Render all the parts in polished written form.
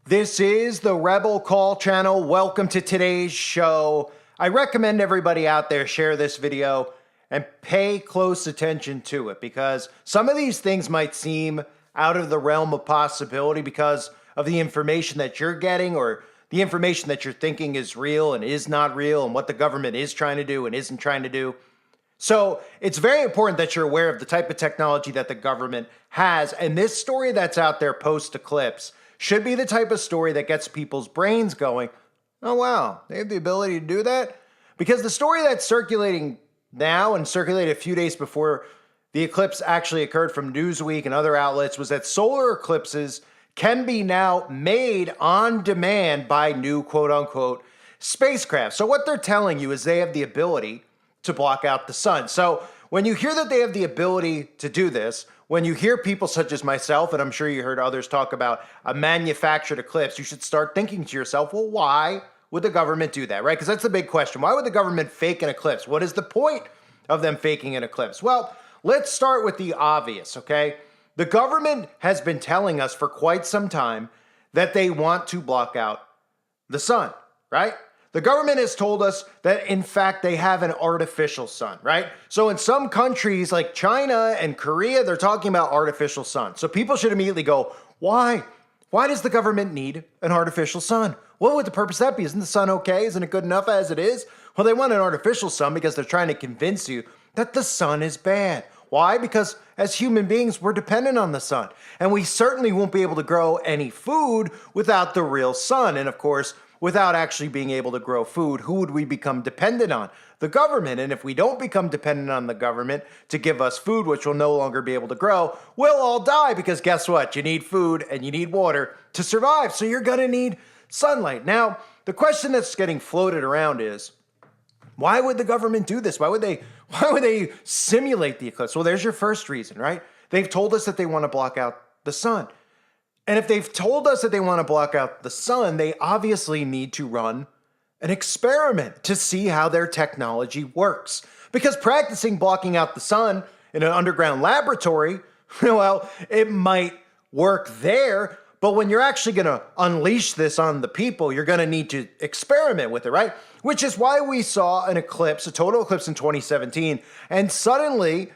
This is the Rebel Call channel. Welcome to today's show. I recommend everybody out there share this video and pay close attention to it because some of these things might seem out of the realm of possibility because of the information that you're getting or the information that you're thinking is real and is not real and what the government is trying to do and isn't trying to do. So it's very important that you're aware of the type of technology that the government has. And this story that's out there post-Eclipse should be the type of story that gets people's brains going, oh, wow, they have the ability to do that? Because the story that's circulating now and circulated a few days before the eclipse actually occurred from Newsweek and other outlets was that solar eclipses can be now made on demand by new quote-unquote spacecraft. So what they're telling you is they have the ability to block out the sun. So when you hear that they have the ability to do this, when you hear people such as myself, and I'm sure you heard others talk about a manufactured eclipse, you should start thinking to yourself, well, why would the government do that, right? Because that's the big question. Why would the government fake an eclipse? What is the point of them faking an eclipse? Well, let's start with the obvious, okay? The government has been telling us for quite some time that they want to block out the sun, right? The government has told us that, in fact, they have an artificial sun, right? So in some countries like China and Korea, they're talking about artificial sun. So people should immediately go, why? Why does the government need an artificial sun? What would the purpose of that be? Isn't the sun okay? Isn't it good enough as it is? Well, they want an artificial sun because they're trying to convince you that the sun is bad. Why? Because as human beings, we're dependent on the sun. And we certainly won't be able to grow any food without the real sun. And of course, without actually being able to grow food, who would we become dependent on? The government. And if we don't become dependent on the government to give us food, which we'll no longer be able to grow, we'll all die because guess what? You need food and you need water to survive. So you're going to need sunlight. Now, the question that's getting floated around is, why would the government do this? Why would they simulate the eclipse? Well, there's your first reason, right? They've told us that they want to block out the sun. And if they've told us that they want to block out the sun, they obviously need to run an experiment to see how their technology works. Because practicing blocking out the sun in an underground laboratory, well, it might work there, but when you're actually going to unleash this on the people, you're going to need to experiment with it, right? Which is why we saw an eclipse, a total eclipse in 2017, and suddenly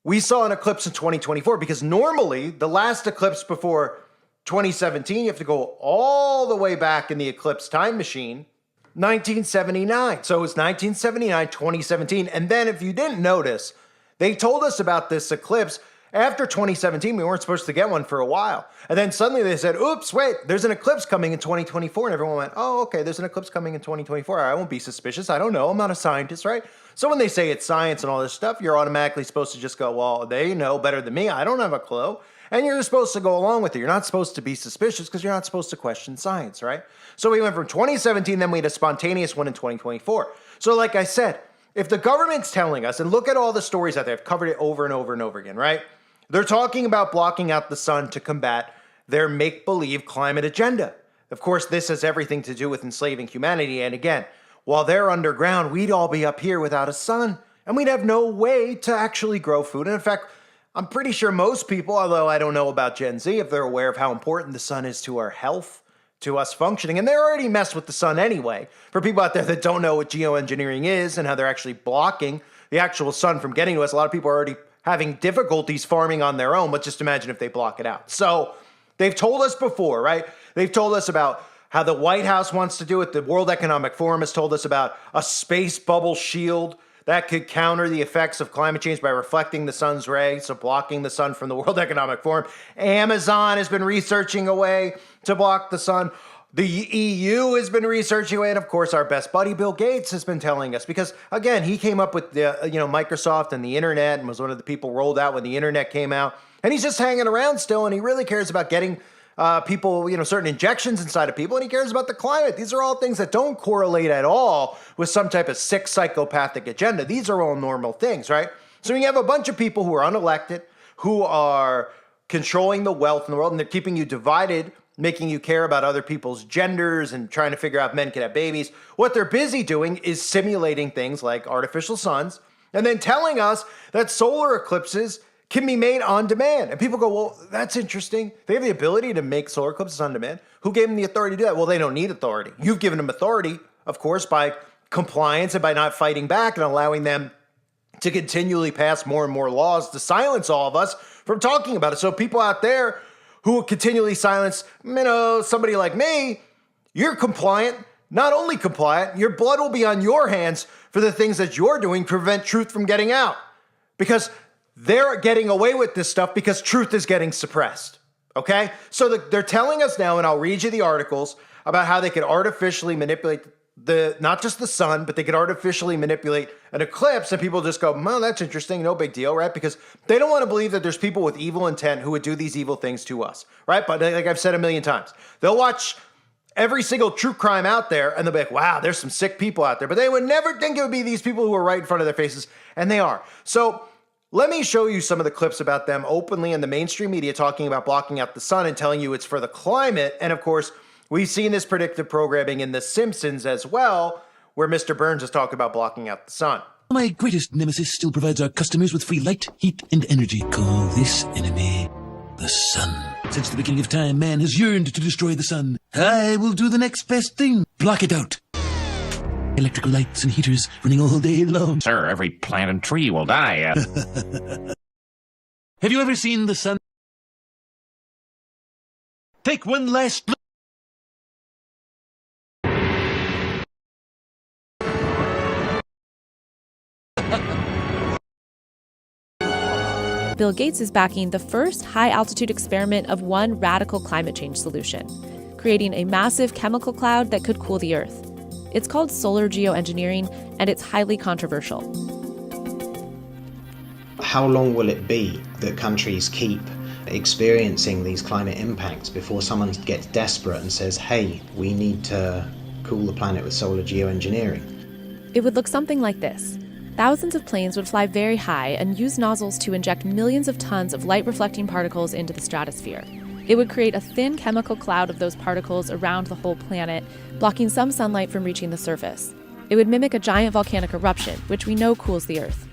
we saw an eclipse in 2024, because normally the last eclipse before 2017, you have to go all the way back in the eclipse time machine, 1979. So it was 1979, 2017. And then if you didn't notice, they told us about this eclipse after 2017. We weren't supposed to get one for a while. And then suddenly they said, oops, wait, there's an eclipse coming in 2024. And everyone went, oh, okay, there's an eclipse coming in 2024. I won't be suspicious. I don't know. I'm not a scientist, right? So when they say it's science and all this stuff, you're automatically supposed to just go, well, they know better than me. I don't have a clue. And you're supposed to go along with it. You're not supposed to be suspicious because you're not supposed to question science, right? So we went from 2017, then we had a spontaneous one in 2024. So like I said, if the government's telling us, and look at all the stories out there, I've covered it over and over and over again, right? They're talking about blocking out the sun to combat their make-believe climate agenda. Of course, this has everything to do with enslaving humanity. And again, while they're underground, we'd all be up here without a sun. And we'd have no way to actually grow food. And in fact, I'm pretty sure most people, although I don't know about Gen Z, if they're aware of how important the sun is to our health, to us functioning, and they're already messed with the sun anyway. For people out there that don't know what geoengineering is and how they're actually blocking the actual sun from getting to us, a lot of people are already having difficulties farming on their own, but just imagine if they block it out. So they've told us before, right? They've told us about how the White House wants to do it. The World Economic Forum has told us about a space bubble shield that could counter the effects of climate change by reflecting the sun's rays, so blocking the sun from the World Economic Forum. Amazon has been researching a way to block the sun. The EU has been researching a way, and of course our best buddy Bill Gates has been telling us, because again, he came up with the Microsoft and the internet and was one of the people rolled out when the internet came out, and he's just hanging around still, and he really cares about getting people, certain injections inside of people, and he cares about the climate. These are all things that don't correlate at all with some type of sick psychopathic agenda. These are all normal things, right? So you have a bunch of people who are unelected, who are controlling the wealth in the world, and they're keeping you divided, making you care about other people's genders and trying to figure out if men can have babies. What they're busy doing is simulating things like artificial suns, and then telling us that solar eclipses can be made on demand. And people go, well, that's interesting. They have the ability to make solar eclipses on demand. Who gave them the authority to do that? Well, they don't need authority. You've given them authority, of course, by compliance and by not fighting back and allowing them to continually pass more and more laws to silence all of us from talking about it. So people out there who will continually silence, somebody like me, you're compliant. Not only compliant, your blood will be on your hands for the things that you're doing to prevent truth from getting out. Because they're getting away with this stuff because truth is getting suppressed. Okay? So they're telling us now, and I'll read you the articles about how they could artificially manipulate not just the sun, but they could artificially manipulate an eclipse, and people just go, well, that's interesting, no big deal, right? Because they don't want to believe that there's people with evil intent who would do these evil things to us, right? But like I've said a million times, they'll watch every single true crime out there, and they'll be like, wow, there's some sick people out there. But they would never think it would be these people who are right in front of their faces, and they are. So let me show you some of the clips about them openly in the mainstream media talking about blocking out the sun and telling you it's for the climate. And of course, we've seen this predictive programming in The Simpsons as well, where Mr. Burns is talking about blocking out the sun. My greatest nemesis still provides our customers with free light, heat, and energy. Call this enemy the sun. Since the beginning of time, man has yearned to destroy the sun. I will do the next best thing. Block it out. Electrical lights and heaters running all day long. Sir, every plant and tree will die. Have you ever seen the sun? Take one last look. Bill Gates is backing the first high-altitude experiment of one radical climate change solution, creating a massive chemical cloud that could cool the Earth. It's called solar geoengineering, and it's highly controversial. How long will it be that countries keep experiencing these climate impacts before someone gets desperate and says, hey, we need to cool the planet with solar geoengineering? It would look something like this. Thousands of planes would fly very high and use nozzles to inject millions of tons of light-reflecting particles into the stratosphere. It would create a thin chemical cloud of those particles around the whole planet, blocking some sunlight from reaching the surface. It would mimic a giant volcanic eruption, which we know cools the Earth.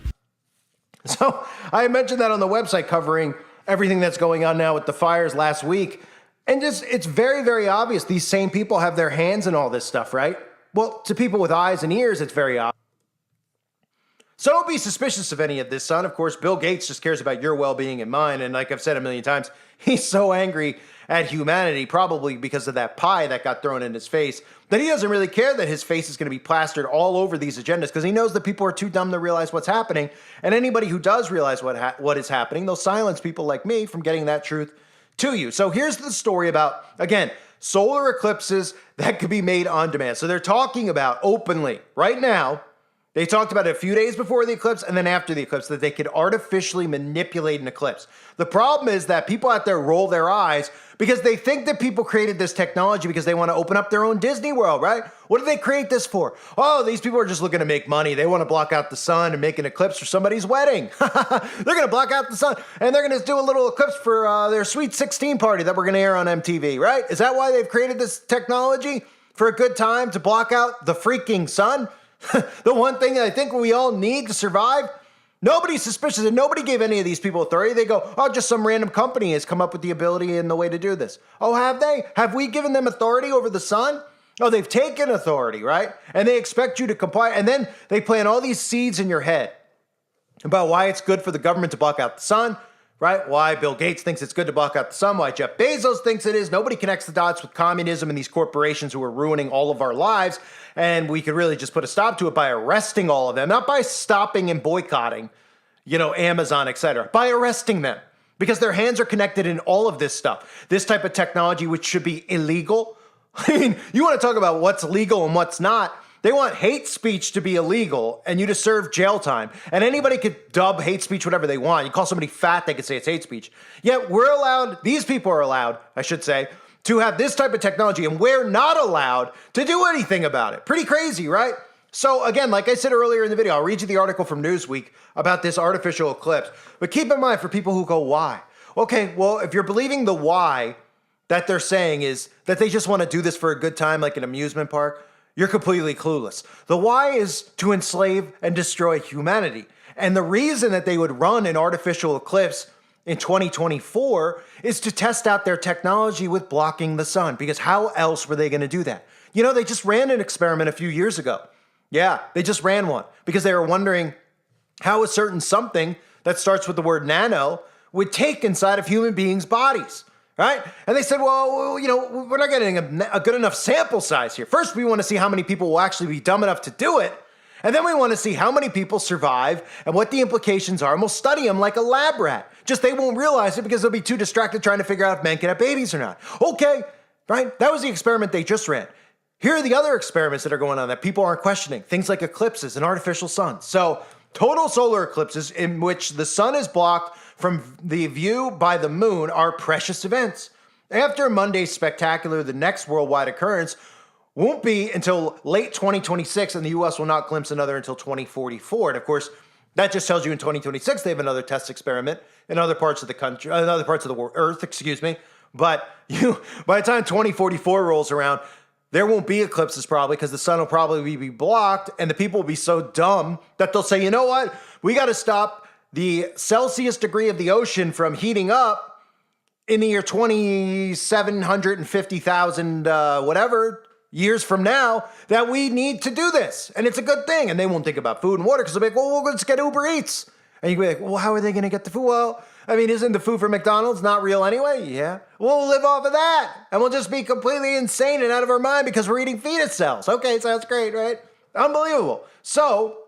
So I mentioned that on the website covering everything that's going on now with the fires last week. And it's very, very obvious these same people have their hands in all this stuff, right? Well, to people with eyes and ears, it's very obvious. So don't be suspicious of any of this, son. Of course, Bill Gates just cares about your well-being and mine. And like I've said a million times, he's so angry at humanity, probably because of that pie that got thrown in his face, that he doesn't really care that his face is going to be plastered all over these agendas because he knows that people are too dumb to realize what's happening. And anybody who does realize what is happening, they'll silence people like me from getting that truth to you. So here's the story about, again, solar eclipses that could be made on demand. So they're talking about openly right now. They talked about it a few days before the eclipse and then after the eclipse that they could artificially manipulate an eclipse. The problem is that people out there roll their eyes because they think that people created this technology because they want to open up their own Disney World, right? What did they create this for? Oh, these people are just looking to make money. They want to block out the sun and make an eclipse for somebody's wedding. They're going to block out the sun and they're going to do a little eclipse for their Sweet 16 party that we're going to air on MTV, right? Is that why they've created this technology? For a good time to block out the freaking sun? The one thing that I think we all need to survive? Nobody's suspicious and nobody gave any of these people authority. They go, oh, just some random company has come up with the ability and the way to do this. Oh, have they? Have we given them authority over the sun? Oh, they've taken authority, right? And they expect you to comply. And then they plant all these seeds in your head about why it's good for the government to block out the sun, right? Why Bill Gates thinks it's good to block out the sun, why Jeff Bezos thinks it is. Nobody connects the dots with communism and these corporations who are ruining all of our lives. And we could really just put a stop to it by arresting all of them, not by stopping and boycotting, Amazon, etc., by arresting them because their hands are connected in all of this stuff. This type of technology, which should be illegal. I mean, you want to talk about what's legal and what's not. They want hate speech to be illegal and you to serve jail time. And anybody could dub hate speech whatever they want. You call somebody fat, they could say it's hate speech. Yet we're allowed, these people are allowed, I should say, to have this type of technology, and we're not allowed to do anything about it. Pretty crazy, right? So again, like I said earlier in the video, I'll read you the article from Newsweek about this artificial eclipse. But keep in mind for people who go, why? Okay, well, if you're believing the why that they're saying is that they just want to do this for a good time like an amusement park, you're completely clueless. The why is to enslave and destroy humanity. And the reason that they would run an artificial eclipse in 2024 is to test out their technology with blocking the sun, because how else were they going to do that? You know, they just ran an experiment a few years ago. Yeah, they just ran one because they were wondering how a certain something that starts with the word nano would take inside of human beings' bodies, right? And they said, well, you know, we're not getting a good enough sample size here. First, we want to see how many people will actually be dumb enough to do it. And then we want to see how many people survive and what the implications are. And we'll study them like a lab rat. Just they won't realize it because they'll be too distracted trying to figure out if men can have babies or not. Okay, right? That was the experiment they just ran. Here are the other experiments that are going on that people aren't questioning. Things like eclipses and artificial suns. So total solar eclipses in which the sun is blocked from the view by the moon are precious events. After Monday's spectacular, the next worldwide occurrence won't be until late 2026, and the U.S. will not glimpse another until 2044. And of course, that just tells you in 2026 they have another test experiment in other parts of the country, in other parts of the world, Earth, excuse me. But by the time 2044 rolls around, there won't be eclipses probably because the sun will probably be blocked, and the people will be so dumb that they'll say, you know what, we got to stop the Celsius degree of the ocean from heating up in the year 2750,000 whatever years from now, that we need to do this. And it's a good thing. And they won't think about food and water because they'll be like, well, let's get Uber Eats. And you'll be like, well, how are they going to get the food? Well, I mean, isn't the food from McDonald's not real anyway? Yeah. We'll live off of that. And we'll just be completely insane and out of our mind because we're eating fetus cells. Okay, sounds great, right? Unbelievable. So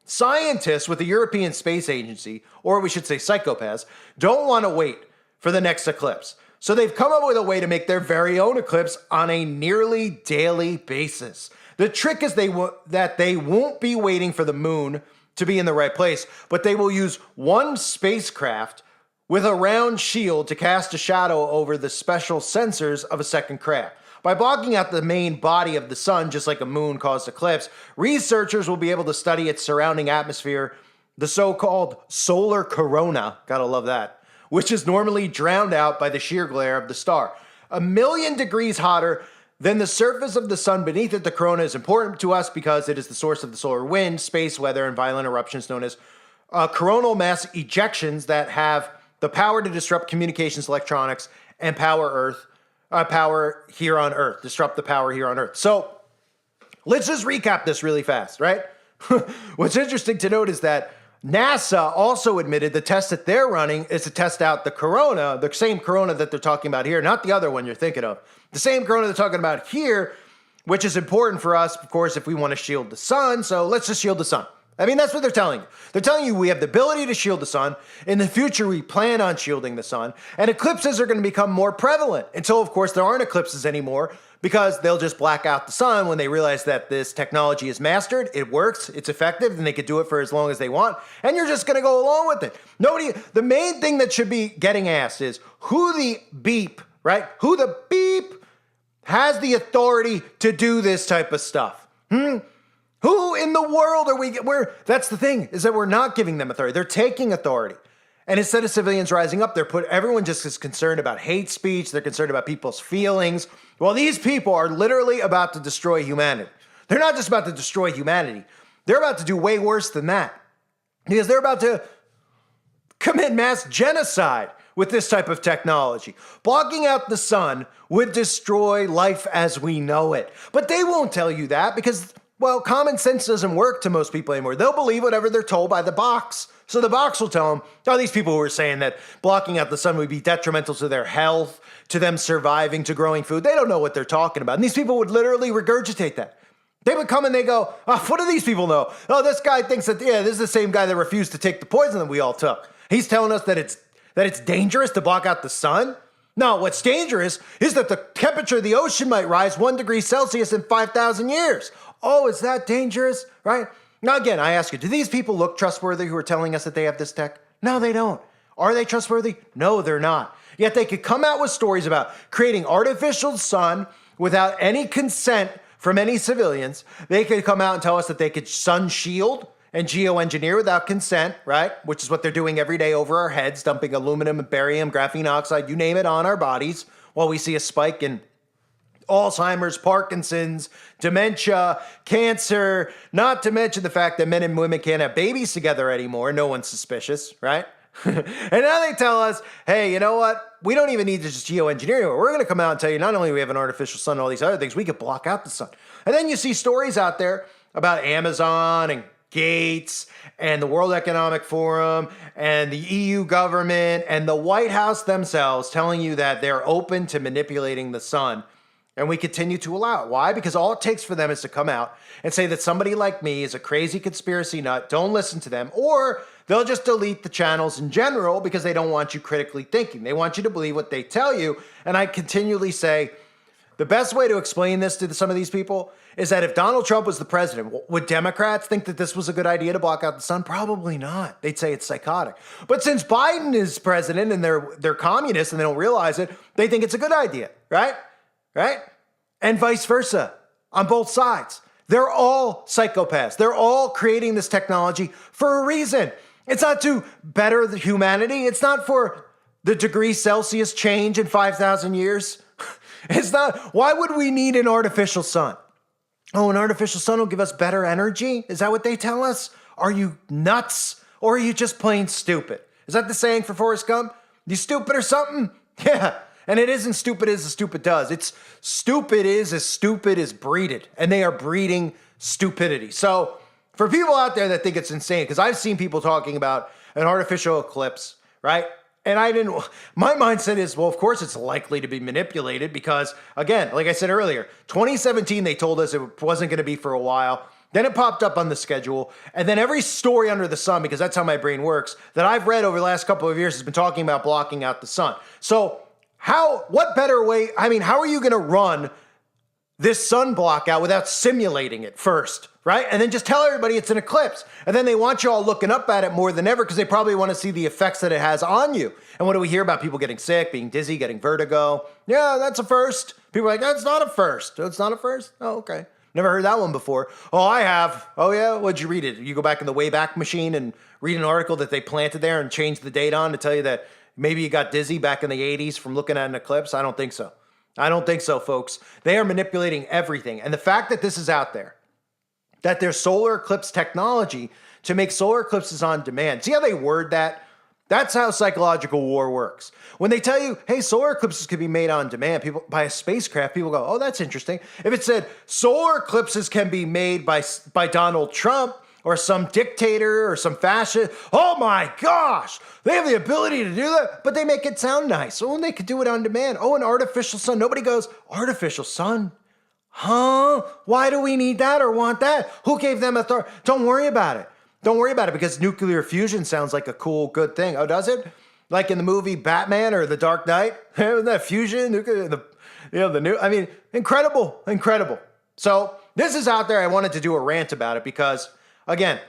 scientists with the European Space Agency, or we should say psychopaths, don't want to wait for the next eclipse. So they've come up with a way to make their very own eclipse on a nearly daily basis. The trick is that they won't be waiting for the moon to be in the right place, but they will use one spacecraft with a round shield to cast a shadow over the special sensors of a second craft. By blocking out the main body of the sun, just like a moon-caused eclipse, researchers will be able to study its surrounding atmosphere, the so-called solar corona, gotta love that, which is normally drowned out by the sheer glare of the star. 1,000,000 degrees hotter than the surface of the sun beneath it, the corona is important to us because it is the source of the solar wind, space weather, and violent eruptions known as coronal mass ejections that have the power to disrupt communications, electronics, and power here on Earth, disrupt the power here on Earth. So let's just recap this really fast, right? What's interesting to note is that NASA also admitted the test that they're running is to test out the corona, the same corona that they're talking about here, not the other one you're thinking of. The same corona they're talking about here, which is important for us, of course, if we want to shield the sun. So let's just shield the sun. I mean, that's what they're telling you. They're telling you we have the ability to shield the sun. In the future, we plan on shielding the sun. And eclipses are going to become more prevalent until, of course, there aren't eclipses anymore because they'll just black out the sun when they realize that this technology is mastered, it works, it's effective, and they can do it for as long as they want. And you're just going to go along with it. The main thing that should be getting asked is who the beep, right? Who the beep has the authority to do this type of stuff? Who in the world are we? That's the thing, is that we're not giving them authority. They're taking authority. And instead of civilians rising up, everyone just is concerned about hate speech. They're concerned about people's feelings. Well, these people are literally about to destroy humanity. They're not just about to destroy humanity. They're about to do way worse than that. Because they're about to commit mass genocide with this type of technology. Blocking out the sun would destroy life as we know it. But they won't tell you that because, well, common sense doesn't work to most people anymore. They'll believe whatever they're told by the box. So the box will tell them, oh, these people who are saying that blocking out the sun would be detrimental to their health, to them surviving, to growing food. They don't know what they're talking about. And these people would literally regurgitate that. They would come and they go, oh, what do these people know? Oh, this guy thinks that, yeah, this is the same guy that refused to take the poison that we all took. He's telling us that it's dangerous to block out the sun. No, what's dangerous is that the temperature of the ocean might rise 1 degree Celsius in 5,000 years. Oh, is that dangerous? Right? Now, again, I ask you, do these people look trustworthy who are telling us that they have this tech? No, they don't. Are they trustworthy? No, they're not. Yet they could come out with stories about creating artificial sun without any consent from any civilians. They could come out and tell us that they could sun shield and geoengineer without consent, right? Which is what they're doing every day over our heads, dumping aluminum and barium, graphene oxide, you name it, on our bodies while we see a spike in Alzheimer's, Parkinson's, dementia, cancer, not to mention the fact that men and women can't have babies together anymore. No one's suspicious, right? And now they tell us, hey, you know what? We don't even need to just geoengineer it. We're going to come out and tell you not only we have an artificial sun and all these other things, we could block out the sun. And then you see stories out there about Amazon and Gates and the World Economic Forum and the EU government and the White House themselves telling you that they're open to manipulating the sun. And we continue to allow it. Why? Because all it takes for them is to come out and say that somebody like me is a crazy conspiracy nut. Don't listen to them. Or they'll just delete the channels in general because they don't want you critically thinking. They want you to believe what they tell you. And I continually say, the best way to explain this to some of these people is that if Donald Trump was the president, would Democrats think that this was a good idea to block out the sun? Probably not. They'd say it's psychotic. But since Biden is president and they're communists and they don't realize it, they think it's a good idea, right? Right? And vice versa on both sides. They're all psychopaths. They're all creating this technology for a reason. It's not to better the humanity. It's not for the degree Celsius change in 5,000 years. It's not. Why would we need an artificial sun? Oh, an artificial sun will give us better energy? Is that what they tell us? Are you nuts? Or are you just plain stupid? Is that the saying for Forrest Gump? You stupid or something? Yeah. And it isn't stupid as the stupid does. It's stupid is as stupid as breeded. And they are breeding stupidity. So for people out there that think it's insane, because I've seen people talking about an artificial eclipse, right? And my mindset is, well, of course it's likely to be manipulated because, again, like I said earlier, 2017, they told us it wasn't going to be for a while. Then it popped up on the schedule. And then every story under the sun, because that's how my brain works, that I've read over the last couple of years has been talking about blocking out the sun. So what better way? I mean, how are you going to run this sun block out without simulating it first, right? And then just tell everybody it's an eclipse. And then they want you all looking up at it more than ever because they probably want to see the effects that it has on you. And what do we hear about? People getting sick, being dizzy, getting vertigo. Yeah, that's a first. People are like, that's not a first. It's not a first? Oh, okay. Never heard that one before. Oh, I have. Oh, yeah? What'd you read it? You go back in the Wayback Machine and read an article that they planted there and changed the date on to tell you that maybe you got dizzy back in the 80s from looking at an eclipse? I don't think so. I don't think so, folks. They are manipulating everything. And the fact that this is out there, that there's solar eclipse technology to make solar eclipses on demand. See how they word that? That's how psychological war works. When they tell you, hey, solar eclipses could be made on demand people by a spacecraft, people go, oh, that's interesting. If it said solar eclipses can be made by Donald Trump, or some dictator or some fascist. Oh my gosh, they have the ability to do that, but they make it sound nice. Oh, and they could do it on demand. Oh, an artificial sun. Nobody goes, artificial sun? Huh? Why do we need that or want that? Who gave them authority? Don't worry about it. Don't worry about it because nuclear fusion sounds like a cool, good thing. Oh, does it? Like in the movie Batman or The Dark Knight? Isn't that fusion? Nuclear, incredible, incredible. So this is out there. I wanted to do a rant about it because, again,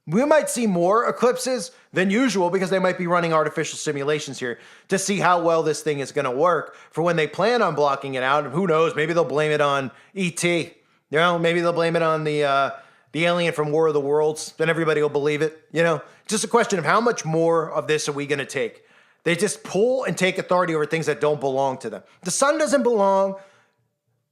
we might see more eclipses than usual because they might be running artificial simulations here to see how well this thing is going to work for when they plan on blocking it out. And who knows, maybe they'll blame it on E.T. You know, maybe they'll blame it on the alien from War of the Worlds. Then everybody will believe it. You know, just a question of how much more of this are we going to take? They just pull and take authority over things that don't belong to them. The sun doesn't belong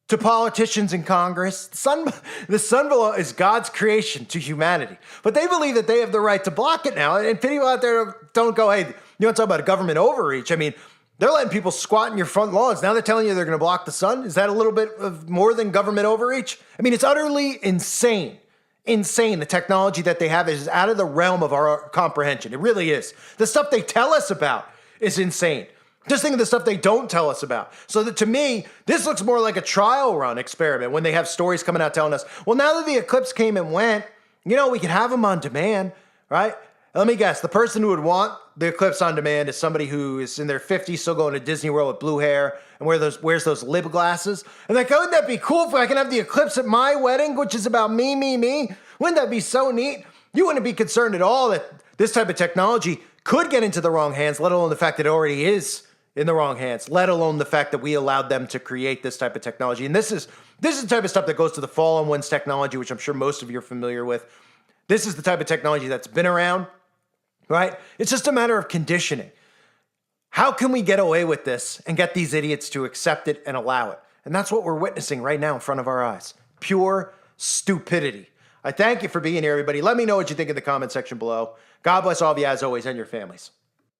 to politicians in Congress. The sun is God's creation to humanity. But they believe that they have the right to block it now. And people out there don't go, hey, you want to talk about government overreach? I mean, they're letting people squat in your front lawns. Now they're telling you they're going to block the sun. Is that a little bit of more than government overreach? I mean, it's utterly insane. Insane. The technology that they have is out of the realm of our comprehension. It really is. The stuff they tell us about is insane. Just think of the stuff they don't tell us about. So that to me, this looks more like a trial run experiment when they have stories coming out telling us, well, now that the eclipse came and went, you know, we can have them on demand, right? Let me guess, the person who would want the eclipse on demand is somebody who is in their 50s, still going to Disney World with blue hair and wears those lip glasses. And like, wouldn't that be cool if I can have the eclipse at my wedding, which is about me, me, me? Wouldn't that be so neat? You wouldn't be concerned at all that this type of technology could get into the wrong hands, let alone the fact that it already is in the wrong hands, let alone the fact that we allowed them to create this type of technology. And this is the type of stuff that goes to the fallen ones technology, which I'm sure most of you are familiar with. This is the type of technology that's been around, right? It's just a matter of conditioning. How can we get away with this and get these idiots to accept it and allow it? And that's what we're witnessing right now in front of our eyes. Pure stupidity. I thank you for being here, everybody. Let me know what you think in the comment section below. God bless all of you as always and your families.